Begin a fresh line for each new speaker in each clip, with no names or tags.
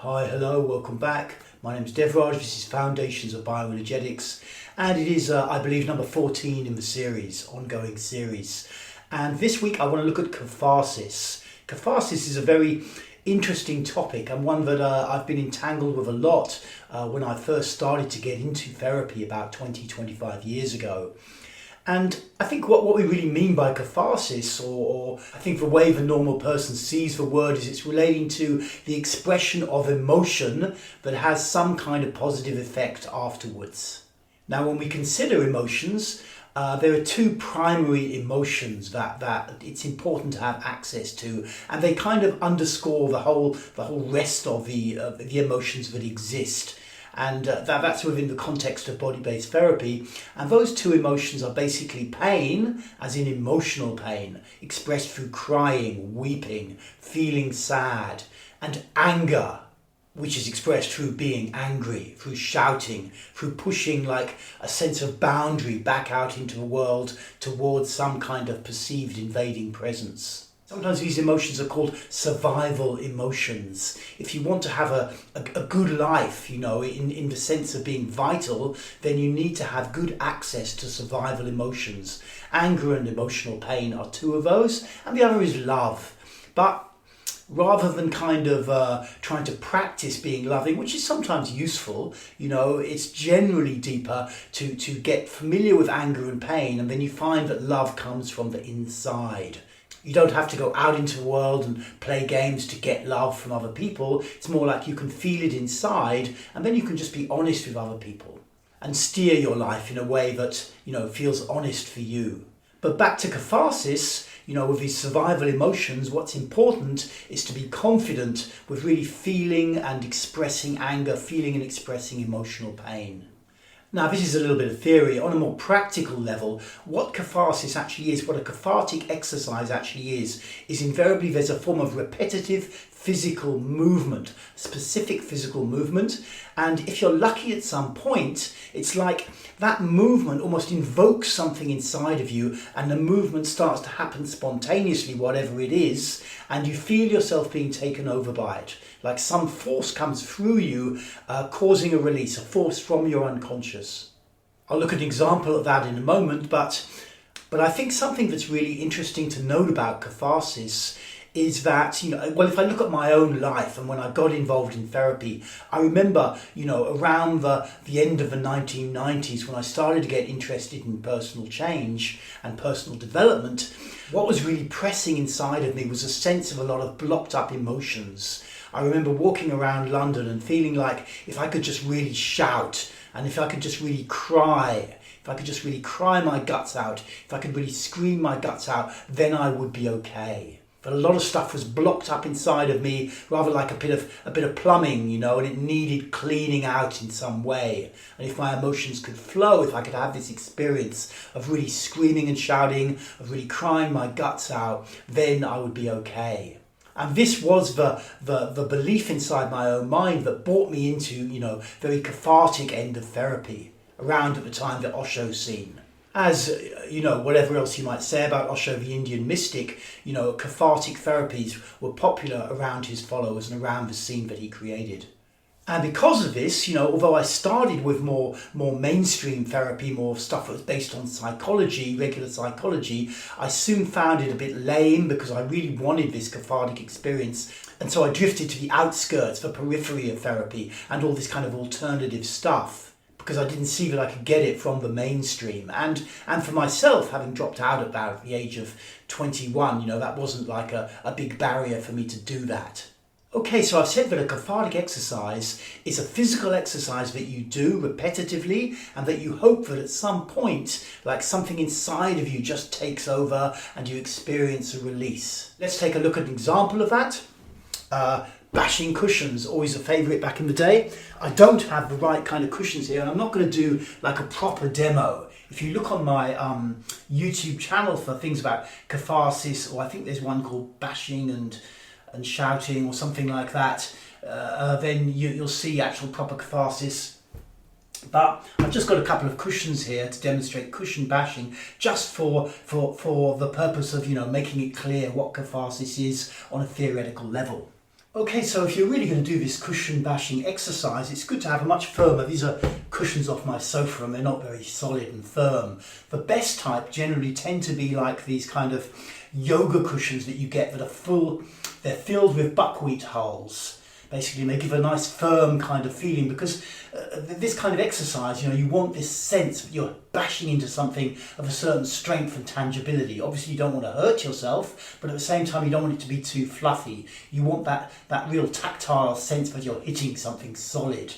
Hi, hello, welcome back. My name is Devraj, this is Foundations of Bioenergetics, and it is, I believe, number 14 in the series, ongoing series. And this week I want to look at catharsis. Catharsis is a very interesting topic and one that I've been entangled with a lot when I first started to get into therapy about 25 years ago. And I think what we really mean by catharsis, or I think the way the normal person sees the word, is it's relating to the expression of emotion that has some kind of positive effect afterwards. Now, when we consider emotions, there are two primary emotions that it's important to have access to, and they kind of underscore the whole rest of the emotions that exist. And that's within the context of body-based therapy. And those two emotions are basically pain, as in emotional pain, expressed through crying, weeping, feeling sad, and anger, which is expressed through being angry, through shouting, through pushing like a sense of boundary back out into the world towards some kind of perceived invading presence. Sometimes these emotions are called survival emotions. If you want to have a good life, in the sense of being vital, then you need to have good access to survival emotions. Anger and emotional pain are two of those, and the other is love. But rather than kind of trying to practice being loving, which is sometimes useful, it's generally deeper to get familiar with anger and pain, and then you find that love comes from the inside. You don't have to go out into the world and play games to get love from other people. It's more like you can feel it inside, and then you can just be honest with other people and steer your life in a way that, feels honest for you. But back to catharsis, with these survival emotions, what's important is to be confident with really feeling and expressing anger, feeling and expressing emotional pain. Now, this is a little bit of theory. On a more practical level, what catharsis actually is, what a cathartic exercise actually is invariably there's a form of repetitive physical movement, specific physical movement. And if you're lucky at some point, it's like that movement almost invokes something inside of you, and the movement starts to happen spontaneously, whatever it is, and you feel yourself being taken over by it. Like some force comes through you, causing a release, a force from your unconscious. I'll look at an example of that in a moment, but I think something that's really interesting to note about catharsis is that, if I look at my own life and when I got involved in therapy, I remember, around the end of the 1990s when I started to get interested in personal change and personal development, what was really pressing inside of me was a sense of a lot of blocked up emotions. I remember walking around London and feeling like if I could just really shout, and if I could just really cry, if I could just really cry my guts out, if I could really scream my guts out, then I would be okay. But a lot of stuff was blocked up inside of me, rather like a bit of plumbing, and it needed cleaning out in some way. And if my emotions could flow, if I could have this experience of really screaming and shouting, of really crying my guts out, then I would be okay. And this was the belief inside my own mind that brought me into, very cathartic end of therapy, around at the time the Osho scene. As, whatever else you might say about Osho, the Indian mystic, cathartic therapies were popular around his followers and around the scene that he created. And because of this, although I started with more mainstream therapy, more stuff that was based on psychology, regular psychology, I soon found it a bit lame because I really wanted this cathartic experience. And so I drifted to the outskirts, the periphery of therapy and all this kind of alternative stuff, because I didn't see that I could get it from the mainstream. And for myself, having dropped out about the age of 21, that wasn't like a big barrier for me to do that. Okay, so I've said that a cathartic exercise is a physical exercise that you do repetitively and that you hope that at some point, like something inside of you just takes over and you experience a release. Let's take a look at an example of that. Bashing cushions, always a favourite back in the day. I don't have the right kind of cushions here, and I'm not going to do like a proper demo. If you look on my YouTube channel for things about catharsis, or I think there's one called bashing and shouting or something like that, then you'll see actual proper catharsis. But I've just got a couple of cushions here to demonstrate cushion bashing, just for the purpose of making it clear what catharsis is on a theoretical level. Okay, so if you're really going to do this cushion bashing exercise, it's good to have a much firmer. These are cushions off my sofa and they're not very solid and firm. The best type generally tend to be like these kind of yoga cushions that you get that are full, they're filled with buckwheat hulls. Basically, they give a nice firm kind of feeling because this kind of exercise, you want this sense that you're bashing into something of a certain strength and tangibility. Obviously, you don't want to hurt yourself, but at the same time, you don't want it to be too fluffy. You want that real tactile sense that you're hitting something solid.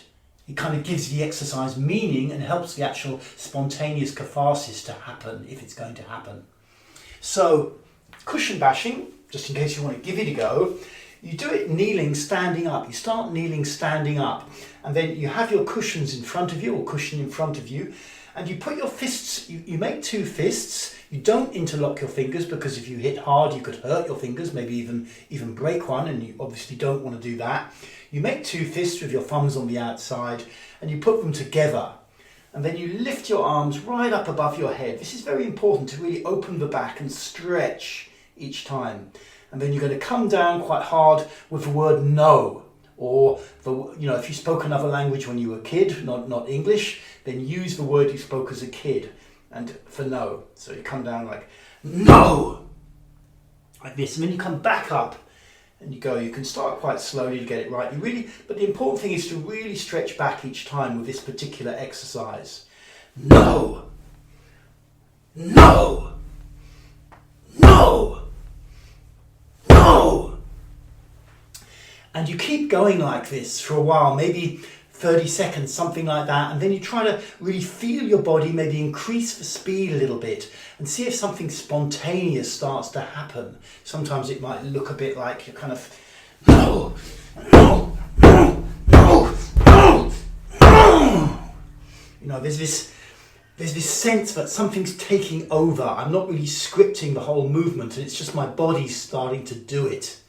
It kind of gives the exercise meaning and helps the actual spontaneous catharsis to happen if it's going to happen. So, cushion bashing, just in case you want to give it a go, you do it kneeling, standing up. You start kneeling, standing up, and then you have your cushions in front of you, or cushion in front of you, and you put your fists, you make two fists. You don't interlock your fingers because if you hit hard, you could hurt your fingers, maybe even break one, and you obviously don't want to do that. You make two fists with your thumbs on the outside, and you put them together. And then you lift your arms right up above your head. This is very important to really open the back and stretch each time. And then you're going to come down quite hard with the word no. Or, if you spoke another language when you were a kid, not English, then use the word you spoke as a kid and for no. So you come down like, no! Like this. And then you come back up and you go. You can start quite slowly to get it right. But the important thing is to really stretch back each time with this particular exercise. No! No! No! No! And you keep going like this for a while, maybe 30 seconds, something like that, and then you try to really feel your body, maybe increase the speed a little bit and see if something spontaneous starts to happen. Sometimes it might look a bit like you're kind of, no, no, no, no, no, no. There's this sense that something's taking over. I'm not really scripting the whole movement, and it's just my body starting to do it.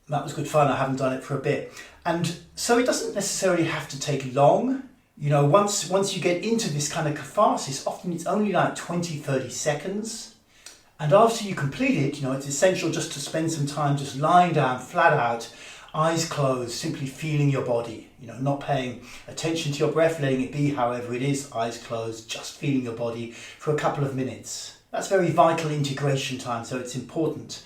That was good fun. I haven't done it for a bit. And so it doesn't necessarily have to take long. Once you get into this kind of catharsis, often it's only like 20, 30 seconds. And after you complete it, it's essential just to spend some time just lying down flat out, eyes closed, simply feeling your body, not paying attention to your breath, letting it be however it is, eyes closed, just feeling your body for a couple of minutes. That's very vital integration time, so it's important.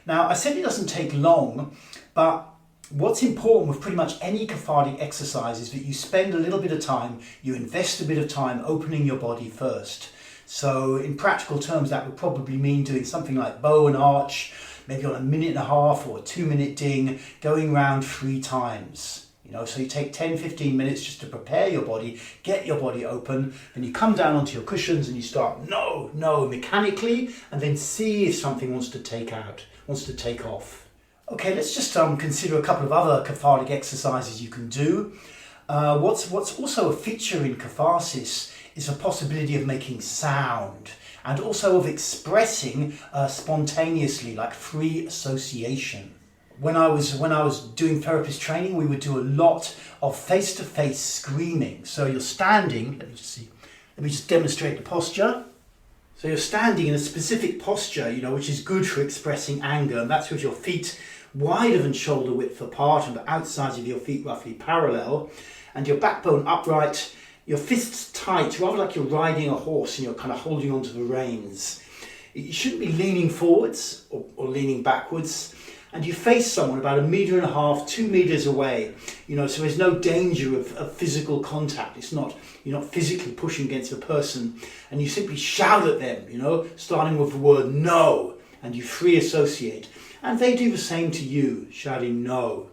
Now, I said it doesn't take long, but what's important with pretty much any cathartic exercise is that you spend a little bit of time, you invest a bit of time opening your body first. So in practical terms, that would probably mean doing something like bow and arch, maybe on a 1.5 minute or a 2-minute ding, going round 3 times. So you take 10-15 minutes just to prepare your body, get your body open, then you come down onto your cushions and you start no mechanically, and then see if something wants to take off. Okay, let's just consider a couple of other cathartic exercises you can do. What's also a feature in catharsis is the possibility of making sound and also of expressing spontaneously, like free association. When I was doing therapist training, we would do a lot of face-to-face screaming. So you're standing, let me just demonstrate the posture. So you're standing in a specific posture, which is good for expressing anger, and that's with your feet wider than shoulder width apart and the outsides of your feet roughly parallel, and your backbone upright, your fists tight, rather like you're riding a horse and you're kind of holding onto the reins. You shouldn't be leaning forwards or leaning backwards. And you face someone about 1.5 meters, 2 meters away, so there's no danger of physical contact. You're not physically pushing against the person, and you simply shout at them, starting with the word no, and you free associate. And they do the same to you, shouting no.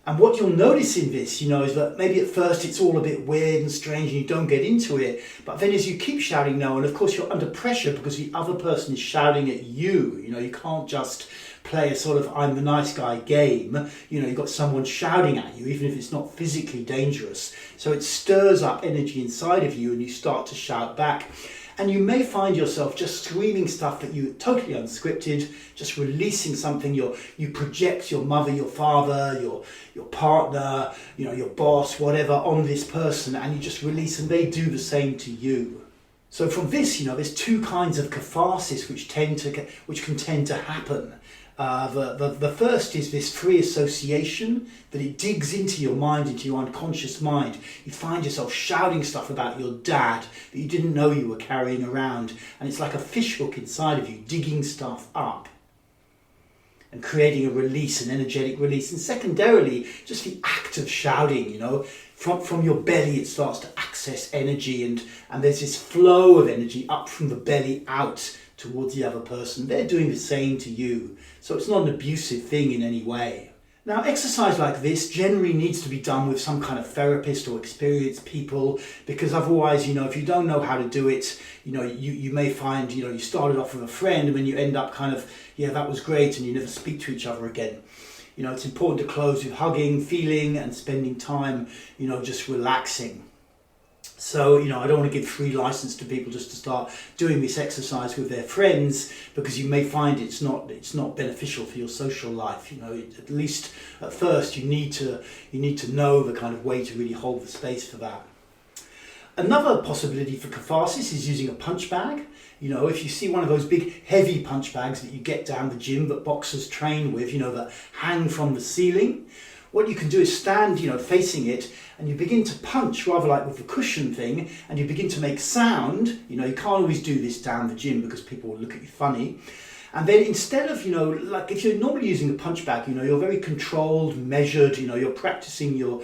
And what you'll notice in this, is that maybe at first it's all a bit weird and strange and you don't get into it, but then as you keep shouting no, and of course you're under pressure because the other person is shouting at you, you can't just play a sort of I'm the nice guy game, you've got someone shouting at you, even if it's not physically dangerous. So it stirs up energy inside of you and you start to shout back. And you may find yourself just screaming stuff that you totally unscripted, just releasing something. You project your mother, your father, your partner, your boss, whatever, on this person, and you just release, and they do the same to you. So from this, there's two kinds of catharsis which can tend to happen. The first is this free association, that it digs into your mind, into your unconscious mind. You find yourself shouting stuff about your dad that you didn't know you were carrying around, and it's like a fishhook inside of you, digging stuff up and creating a release, an energetic release. And secondarily, just the act of shouting, you know, from your belly it starts to access energy, and there's this flow of energy up from the belly out towards the other person. They're doing the same to you. So it's not an abusive thing in any way. Now, exercise like this generally needs to be done with some kind of therapist or experienced people, because otherwise, you know, if you don't know how to do it, you know, you may find, you know, you started off with a friend and then you end up kind of, yeah, that was great, and you never speak to each other again. You know, it's important to close with hugging, feeling, and spending time, you know, just relaxing. So, you know, I don't want to give free license to people just to start doing this exercise with their friends, because you may find it's not beneficial for your social life. You know, at least at first you need to know the kind of way to really hold the space for that. Another possibility for catharsis is using a punch bag. You know, if you see one of those big heavy punch bags that you get down the gym that boxers train with, you know, that hang from the ceiling, what you can do is stand, you know, facing it, and you begin to punch, rather like with the cushion thing, and you begin to make sound. You know, you can't always do this down the gym because people will look at you funny. And then instead of, you know, like if you're normally using a punch bag, you know, you're very controlled, measured, you know, you're practicing your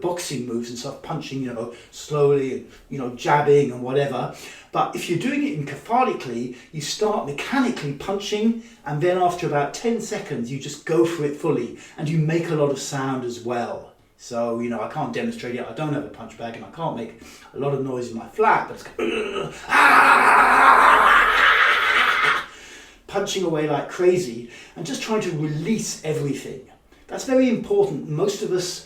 boxing moves and stuff, punching, you know, slowly, and, you know, jabbing and whatever. But if you're doing it in cathartically, you start mechanically punching, and then after about 10 seconds, you just go for it fully, and you make a lot of sound as well. So, you know, I can't demonstrate it. I don't have a punch bag, and I can't make a lot of noise in my flat, but it's punching away like crazy and just trying to release everything. That's very important. Most of us,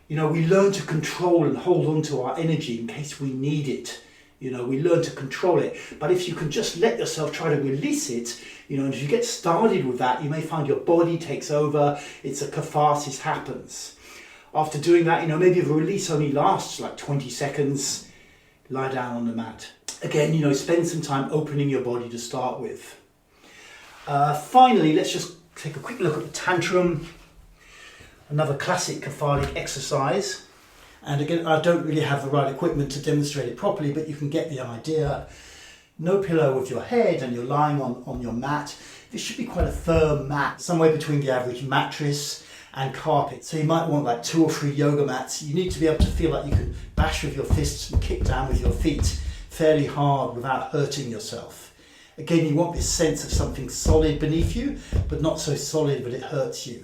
you know, we learn to control and hold on to our energy in case we need it. You know, we learn to control it. But if you can just let yourself try to release it, you know, and if you get started with that, you may find your body takes over. It's a catharsis happens. After doing that, you know, maybe the release only lasts like 20 seconds, lie down on the mat. Again, you know, spend some time opening your body to start with. Finally, let's just take a quick look at the tantrum, another classic cathartic exercise. And again, I don't really have the right equipment to demonstrate it properly, but you can get the idea. No pillow with your head, and you're lying on your mat. This should be quite a firm mat, somewhere between the average mattress and carpet. So you might want like 2 or 3 yoga mats. You need to be able to feel like you can bash with your fists and kick down with your feet fairly hard without hurting yourself. Again, you want this sense of something solid beneath you, but not so solid that it hurts you.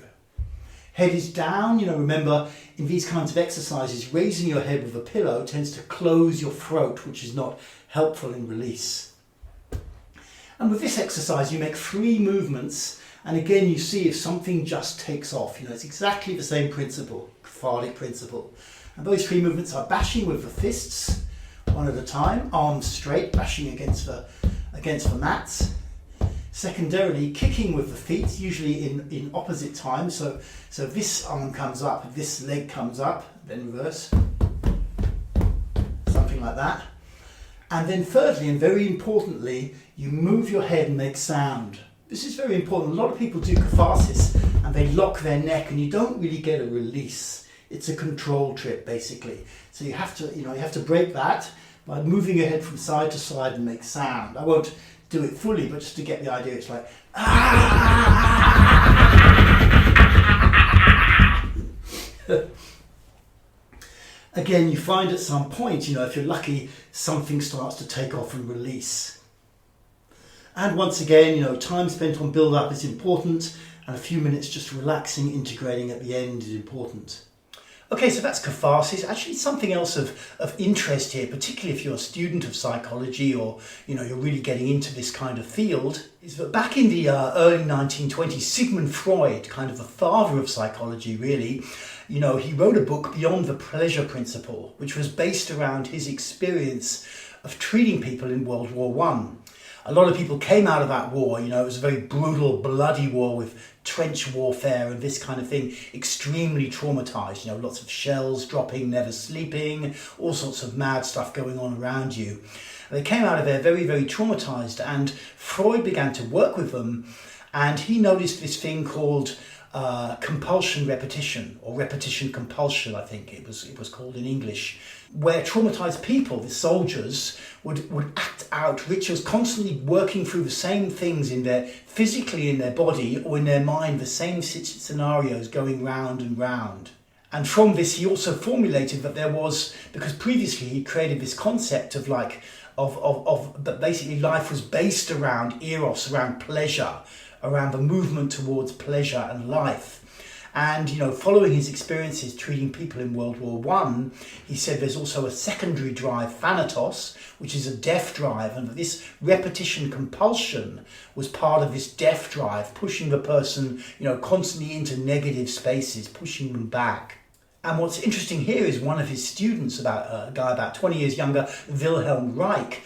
Head is down. You know, remember, in these kinds of exercises, raising your head with a pillow tends to close your throat, which is not helpful in release. And with this exercise, you make 3 movements, and again, you see if something just takes off. You know, it's exactly the same principle, cathartic principle. And those 3 movements are bashing with the fists, one at a time, arms straight, bashing against the mats. Secondarily, kicking with the feet, usually in opposite time. So this arm comes up, this leg comes up, then reverse. Something like that. And then thirdly, and very importantly, you move your head and make sound. This is very important. A lot of people do catharsis and they lock their neck, and you don't really get a release. It's a control trip, basically. So you have to break that by moving your head from side to side and make sound. I won't do it fully, but just to get the idea, it's like Again, you find at some point, you know, if you're lucky, something starts to take off and release. And once again, you know, time spent on build-up is important, and a few minutes just relaxing, integrating at the end is important. Okay, so that's catharsis. Actually, something else of interest here, particularly if you're a student of psychology or, you know, you're really getting into this kind of field, is that back in the early 1920s, Sigmund Freud, kind of the father of psychology, really, you know, he wrote a book, Beyond the Pleasure Principle, which was based around his experience of treating people in World War I. A lot of people came out of that war, you know, it was a very brutal, bloody war with trench warfare and this kind of thing, extremely traumatized, you know, lots of shells dropping, never sleeping, all sorts of mad stuff going on around you. They came out of there very, very traumatized, and Freud began to work with them And he noticed this thing called compulsion repetition, or repetition compulsion, I think it was called in English, where traumatized people, the soldiers, would act out rituals, constantly working through the same things physically in their body or in their mind, the same scenarios going round and round. And from this, he also formulated that there was, because previously he created this concept of that basically life was based around eros, around pleasure, around the movement towards pleasure and life. And, following his experiences treating people in World War I, he said there's also a secondary drive, thanatos, which is a death drive, and that this repetition compulsion was part of this death drive, pushing the person, constantly into negative spaces, pushing them back. And what's interesting here is one of his students, a guy about 20 years younger, Wilhelm Reich,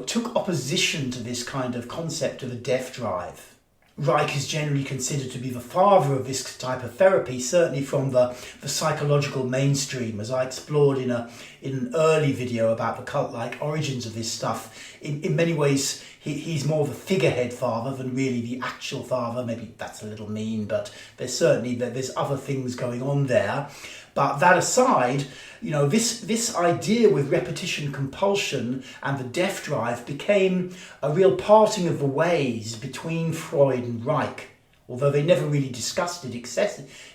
took opposition to this kind of concept of a death drive. Reich is generally considered to be the father of this type of therapy, certainly from the psychological mainstream, as I explored in an early video about the cult-like origins of this stuff. In many ways, he's more of a figurehead father than really the actual father. Maybe that's a little mean, but there's other things going on there. But that aside, this idea with repetition compulsion and the death drive became a real parting of the ways between Freud and Reich. Although they never really discussed it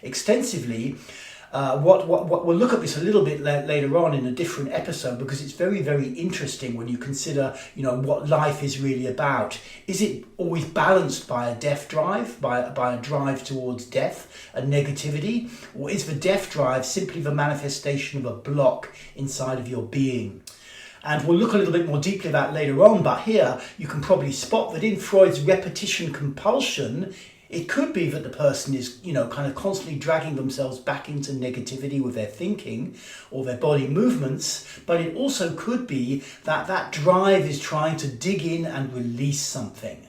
extensively. We'll look at this a little bit later on in a different episode, because it's very, very interesting when you consider, what life is really about. Is it always balanced by a death drive, by a drive towards death, a negativity? Or is the death drive simply the manifestation of a block inside of your being? And we'll look a little bit more deeply at that later on, but here you can probably spot that in Freud's repetition compulsion, it could be that the person is, kind of constantly dragging themselves back into negativity with their thinking or their body movements, but it also could be that drive is trying to dig in and release something.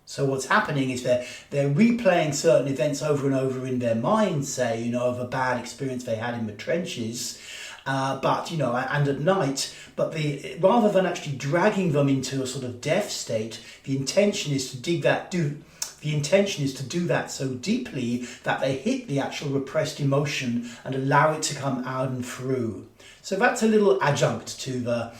So what's happening is they're replaying certain events over and over in their mind, say, of a bad experience they had in the trenches, and at night, but rather than actually dragging them into a sort of death state, the intention is to do that so deeply that they hit the actual repressed emotion and allow it to come out and through. So that's a little adjunct to the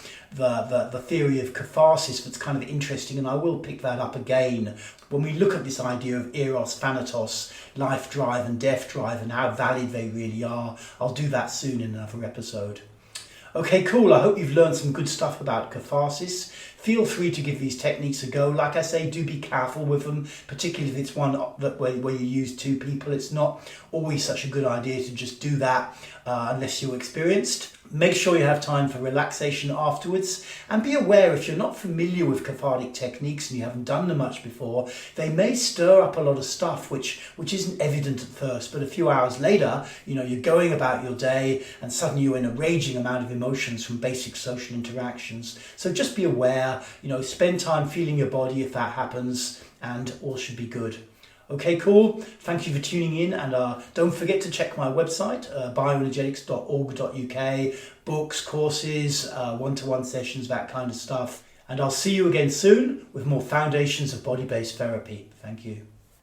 theory of catharsis that's kind of interesting, and I will pick that up again when we look at this idea of eros, thanatos, life drive and death drive, and how valid they really are. I'll do that soon in another episode. Okay, cool. I hope you've learned some good stuff about catharsis. Feel free to give these techniques a go. Like I say, do be careful with them, particularly if it's one where you use two people. It's not always such a good idea to just do that unless you're experienced. Make sure you have time for relaxation afterwards, and be aware if you're not familiar with cathartic techniques and you haven't done them much before, they may stir up a lot of stuff which isn't evident at first, but a few hours later, you're going about your day and suddenly you're in a raging amount of emotions from basic social interactions. So just be aware, spend time feeling your body if that happens, and all should be good. Okay, cool. Thank you for tuning in, and don't forget to check my website, bioenergetics.org.uk, books, courses, one-to-one sessions, that kind of stuff. And I'll see you again soon with more foundations of body-based therapy. Thank you.